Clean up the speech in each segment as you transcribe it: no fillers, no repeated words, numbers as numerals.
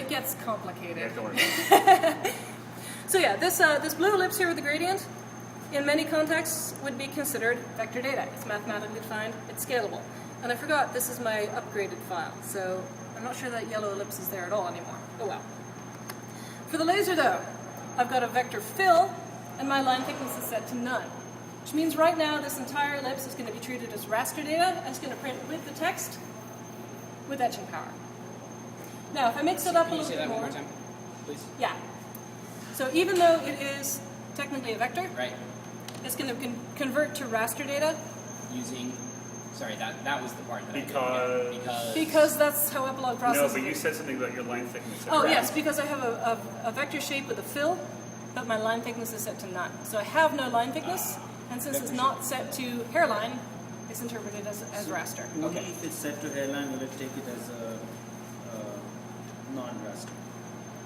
it gets complicated. Yeah, don't worry. So yeah, this blue ellipse here with the gradient, in many contexts, would be considered vector data. It's mathematically defined, it's scalable. And I forgot, this is my upgraded file, so I'm not sure that yellow ellipse is there at all anymore. Oh well. For the laser though, I've got a vector fill, and my line thickness is set to none. Which means right now this entire ellipse is going to be treated as raster data, and it's going to print with the text, with etching power. Now if I mix it up a little bit more... One more time, please? Yeah. So even though it is technically a vector, Right. it's going to convert to raster data. Using, sorry, that was the part that I didn't get. Because that's how epilogue processes. No, but you said something about your line thickness. Oh yes, because I have a vector shape with a fill, but my line thickness is set to none. So I have no line thickness, and since it's not set to hairline, it's interpreted as raster. Only if it's set to hairline will it take it as a non-raster?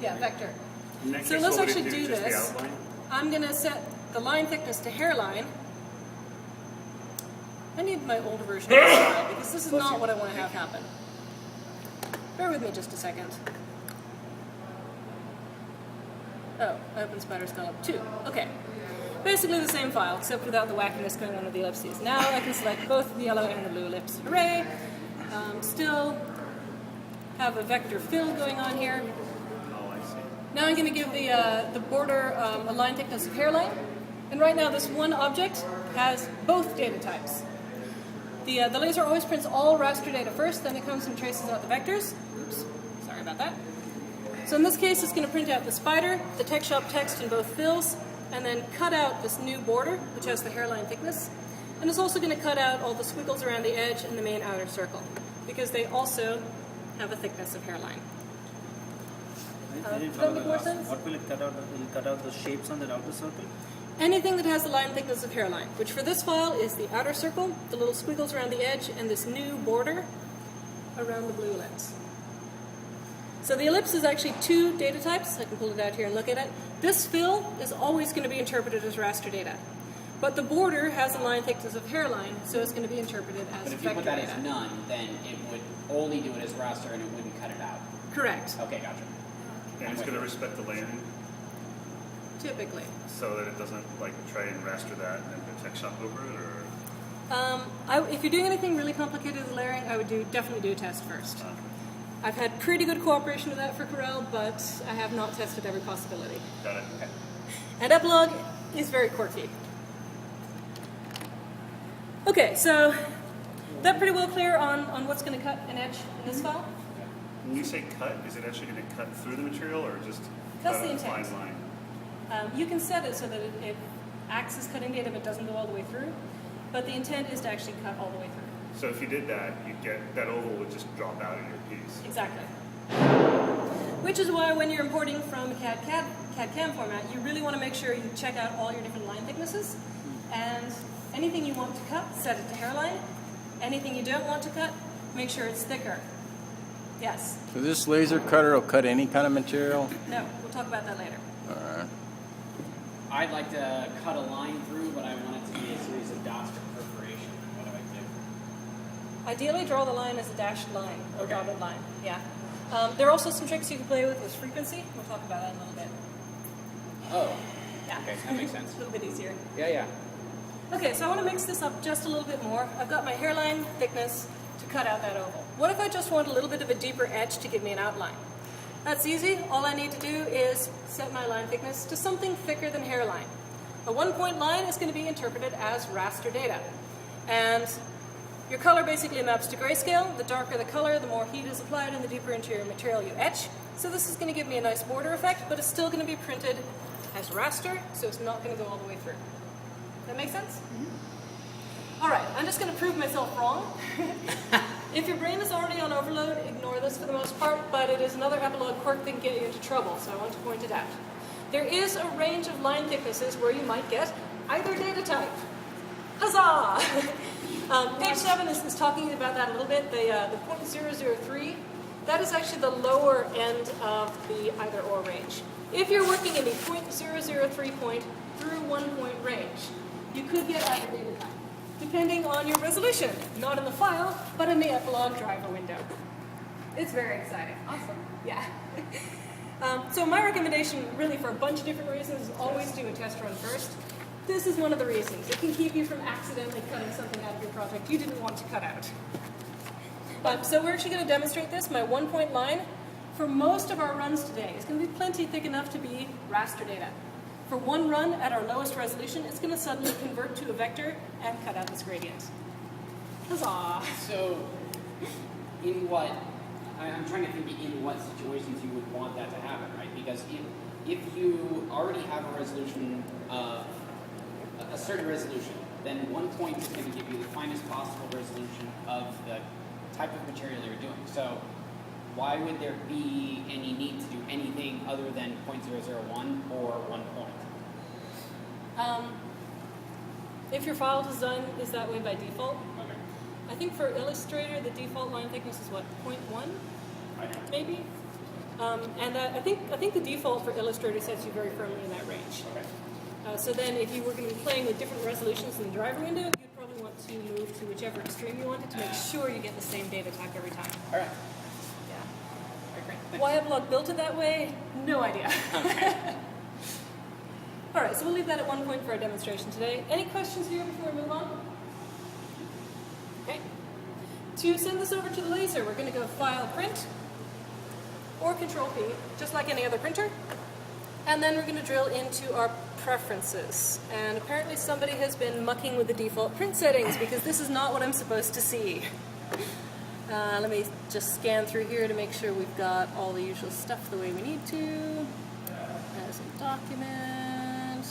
Yeah, vector. In that So case, let's what would actually it do just the this. outline? I'm going to set the line thickness to hairline. I need my older version of this file because this is not what I want to have happen. Bear with me just a second. Oh, I opened Spider Scallop 2. Okay. Basically the same file, except without the wackiness going on with the ellipses. Now I can select both the yellow and the blue ellipse. Hooray! Still have a vector fill going on here. Oh, I see. Now I'm going to give the border a line thickness of hairline. And right now this one object has both data types. The laser always prints all raster data first, then it comes and traces out the vectors. Oops, sorry about that. So in this case it's going to print out the spider, the tech shop text in both fills, and then cut out this new border, which has the hairline thickness. And it's also going to cut out all the squiggles around the edge and the main outer circle, because they also have a thickness of hairline. I didn't Does follow that make the more last. sense? What will it cut out? Will it cut out the shapes on the outer circle? Anything that has the line thickness of hairline, which for this file is the outer circle, the little squiggles around the edge, and this new border around the blue ellipse. So the ellipse is actually two data types. I can pull it out here and look at it. This fill is always going to be interpreted as raster data. But the border has a line thickness of hairline, so it's going to be interpreted as But if you vector put that data. as none, then it would only do it as raster and it wouldn't cut it out. Correct, Okay, gotcha. And it's going to respect the layering typically. so that it doesn't like try and raster that and then the tech shop over it, or If you're doing anything really complicated with layering, I would definitely do a test first. I've had pretty good cooperation with that for Corel, but I have not tested every possibility. got it. Okay. And epilogue is very quirky. Okay, so that pretty well clear on what's going to cut and etch in this file? When you say cut, is it actually going to cut through the material or just That's cut the a fine intent. line? You can set it so that it acts as cutting data but doesn't go all the way through, but the intent is to actually cut all the way through. So if you did that, you'd get that oval would just drop out of your piece. Exactly. Which is why when you're importing from CAD-CAM format, you really want to make sure you check out all your different line thicknesses, and anything you want to cut, set it to hairline. Anything you don't want to cut, make sure it's thicker. Yes? So this laser cutter will cut any kind of material? No, we'll talk about that later. Alright. I'd like to cut a line through, but I want it to be a series of dots for perforation. What do I do? Ideally, draw the line as a dashed line, or Okay. dotted line. Yeah. There are also some tricks you can play with frequency. We'll talk about that in a little bit. Oh, Yeah. okay, that makes sense. A little bit easier. Yeah. Okay, so I want to mix this up just a little bit more. I've got my hairline thickness to cut out that oval. What if I just want a little bit of a deeper edge to give me an outline? That's easy. All I need to do is set my line thickness to something thicker than hairline. A one-point line is going to be interpreted as raster data. And your color basically maps to grayscale. The darker the color, the more heat is applied and the deeper into your material you etch. So this is going to give me a nice border effect, but it's still going to be printed as raster, so it's not going to go all the way through. That make sense? All right, I'm just going to prove myself wrong. If your brain is already on overload, ignore this for the most part, but it is another epilogue quirk that can get you into trouble, so I want to point it out. There is a range of line thicknesses where you might get either data type. Huzzah! Page 7 is talking about that a little bit, the 0.003. That is actually the lower end of the either or range. If you're working in the 0.003 point through 1 point range, you could get either data type, depending on your resolution. Not in the file, but in the epilogue driver window. It's very exciting. Awesome. Yeah. So my recommendation, really for a bunch of different reasons, is always do a test run first. This is one of the reasons. It can keep you from accidentally cutting something out of your project you didn't want to cut out. So we're actually going to demonstrate this. My 1-point line for most of our runs today is going to be plenty thick enough to be raster data. For one run at our lowest resolution, it's going to suddenly convert to a vector and cut out this gradient. Huzzah! So, in what, I'm trying to think in what situations you would want that to happen, right? Because if you already have a resolution of a certain resolution, then 1 point is going to give you the finest possible resolution of the type of material you're doing. So why would there be any need to do anything other than 0.001 or 1 point? If your file design is that way by default, Okay. I think for Illustrator the default line thickness is what, 0.1 maybe? And I think the default for Illustrator sets you very firmly in that range. Okay. So then if you were going to be playing with different resolutions in the driver window, you'd probably want to move to whichever extreme you wanted to make sure you get the same data type every time. All right. Yeah. Very great. Why Encalade built it that way? No idea. Okay. All right, so we'll leave that at 1 point for our demonstration today. Any questions here before we move on? Okay. To send this over to the laser, we're going to go File, Print, or Control P, just like any other printer. And then we're going to drill into our preferences. And apparently somebody has been mucking with the default print settings because this is not what I'm supposed to see. Let me just scan through here to make sure we've got all the usual stuff the way we need to. As a document.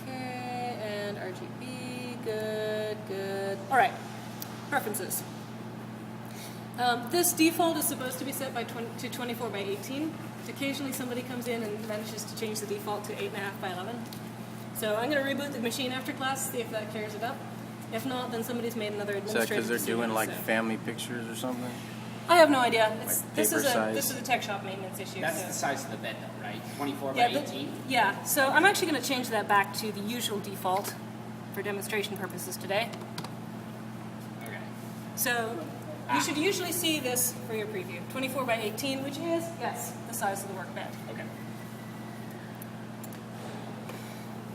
Okay, and RGB, good, good. All right, preferences. This default is supposed to be set to 24 by 18. Occasionally somebody comes in and manages to change the default to 8.5 by 11. So I'm going to reboot the machine after class, see if that clears it up. If not, then somebody's made another Is that administrative because they're doing like decision, so. family pictures or something? I have no idea. This paper is a size? tech shop maintenance issue. That's so. the size of the bed, though, right? 24 Yeah, by 18? yeah, so I'm actually going to change that back to the usual default for demonstration purposes today. Okay. So you should usually see this for your preview. 24 by 18, which is, yes, the size of the workbed. Okay.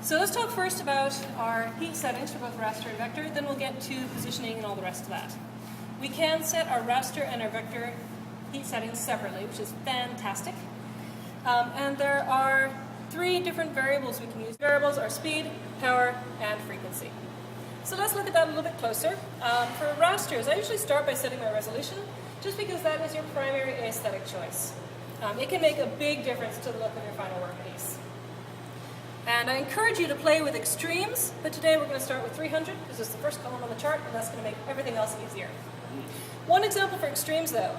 So let's talk first about our heat settings for both raster and vector, then we'll get to positioning and all the rest of that. We can set our raster and our vector heat settings separately, which is fantastic. And there are 3 different variables we can use. Variables are speed, power, and frequency. So let's look at that a little bit closer. For rasters, I usually start by setting my resolution, just because that is your primary aesthetic choice. It can make a big difference to the look of your final workpiece. And I encourage you to play with extremes, but today we're going to start with 300, because it's the first column on the chart, and that's going to make everything else easier. One example for extremes, though,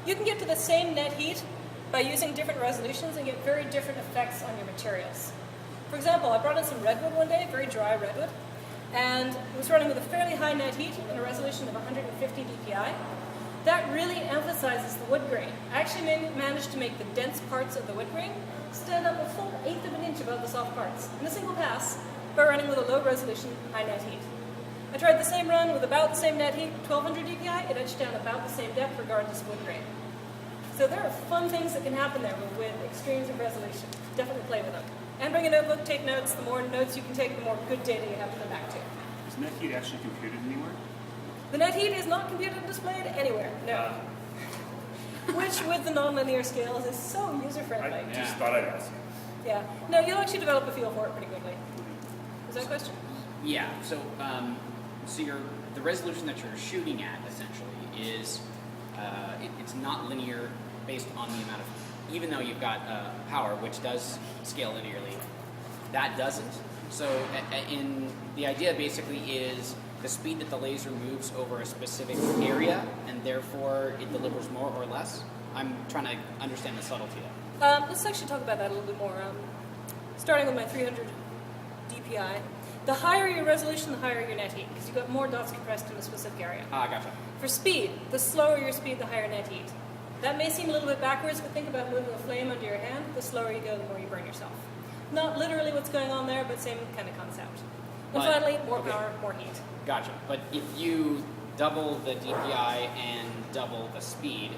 you can get to the same net heat by using different resolutions and get very different effects on your materials. For example, I brought in some redwood one day, very dry redwood, and it was running with a fairly high net heat and a resolution of 150 dpi. That really emphasizes the wood grain. I actually managed to make the dense parts of the wood grain stand up a full 1/8 of an inch above the soft parts in a single pass by running with a low resolution, high net heat. I tried the same run with about the same net heat, 1200 dpi, it etched down about the same depth regardless of wood grain. So there are fun things that can happen there with extremes of resolution. Definitely play with them. And bring a notebook, take notes. The more notes you can take, the more good data you have to come back to. Is net heat actually computed anywhere? The net heat is not computed and displayed anywhere, no. Which, with the nonlinear scales, is so user-friendly. I just thought I'd ask. Yeah. No, you'll actually develop a feel for it pretty quickly. Is that a question? Yeah. So, the resolution that you're shooting at essentially is it's not linear based on the amount of, even though you've got power, which does scale linearly, that doesn't. So, in the idea basically is the speed that the laser moves over a specific area, and therefore it delivers more or less. I'm trying to understand the subtlety of it. Let's actually talk about that a little bit more. Starting with my 300 dpi, the higher your resolution, the higher your net heat, because you've got more dots compressed in a specific area. Gotcha. For speed, the slower your speed, the higher net heat. That may seem a little bit backwards, but think about moving a flame under your hand. The slower you go, the more you burn yourself. Not literally what's going on there, but same kind of concept. And But- finally, more okay. power, more heat. Gotcha. But if you double the DPI and double the speed,